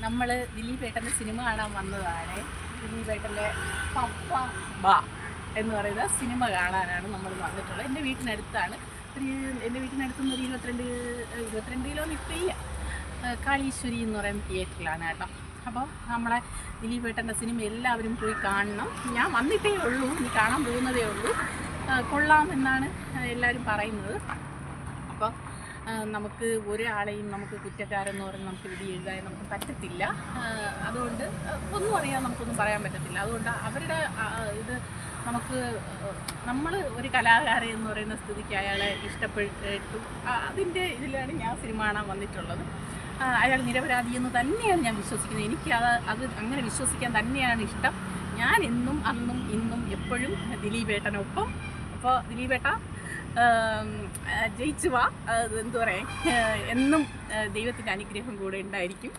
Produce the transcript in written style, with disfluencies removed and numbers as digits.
നമ്മൾ ദിലീപേട്ടൻ്റെ സിനിമ കാണാൻ വന്നതാണ്. ദിലീപേട്ടൻ്റെ പപ്പ ബാ എന്ന് പറയുന്ന സിനിമ കാണാനാണ് നമ്മൾ വന്നിട്ടുള്ളത്. എൻ്റെ വീട്ടിനടുത്താണ്. എൻ്റെ വീട്ടിനടുത്തുനിന്ന് ഒരു 22 കിലോമീറ്റർ ഇപ്പം ഇല്ല. കാളീശ്വരി എന്ന് പറയുന്ന തിയേറ്ററിലാണ് കേട്ടോ. അപ്പോൾ നമ്മളെ ദിലീപേട്ടൻ്റെ സിനിമ എല്ലാവരും പോയി കാണണം. ഞാൻ വന്നിട്ടേ ഉള്ളൂ, ഇനി കാണാൻ പോകുന്നതേ ഉള്ളൂ. കൊള്ളാം എന്നാണ് എല്ലാവരും പറയുന്നത്. അപ്പോൾ നമുക്ക് ഒരാളെയും നമുക്ക് കുറ്റക്കാരെന്ന് പറഞ്ഞ് നമുക്ക് വിധി എഴുതാൻ നമുക്ക് പറ്റത്തില്ല. അതുകൊണ്ട് ഒന്നും അറിയാൻ നമുക്കൊന്നും പറയാൻ പറ്റത്തില്ല. അതുകൊണ്ട് അവരുടെ ഇത് നമുക്ക് നമ്മൾ ഒരു കലാകാരൻ എന്ന് പറയുന്ന സ്ഥിതിക്ക് അയാളെ ഇഷ്ടപ്പെട്ടു അതിൻ്റെ ഇതിലാണ് ഞാൻ സിനിമ കാണാൻ വന്നിട്ടുള്ളത്. അയാൾ നിരപരാധിയെന്ന് തന്നെയാണ് ഞാൻ വിശ്വസിക്കുന്നത്. എനിക്ക് അത് അങ്ങനെ വിശ്വസിക്കാൻ തന്നെയാണ് ഇഷ്ടം. ഞാൻ എന്നും അന്നും ഇന്നും എപ്പോഴും ദിലീപേട്ടനൊപ്പം. അപ്പോൾ ദിലീപേട്ട ജയിച്ചു വാ, എന്തു പറയാൻ, എന്നും ദൈവത്തിൻ്റെ അനുഗ്രഹം കൂടെ ഉണ്ടായിരിക്കും.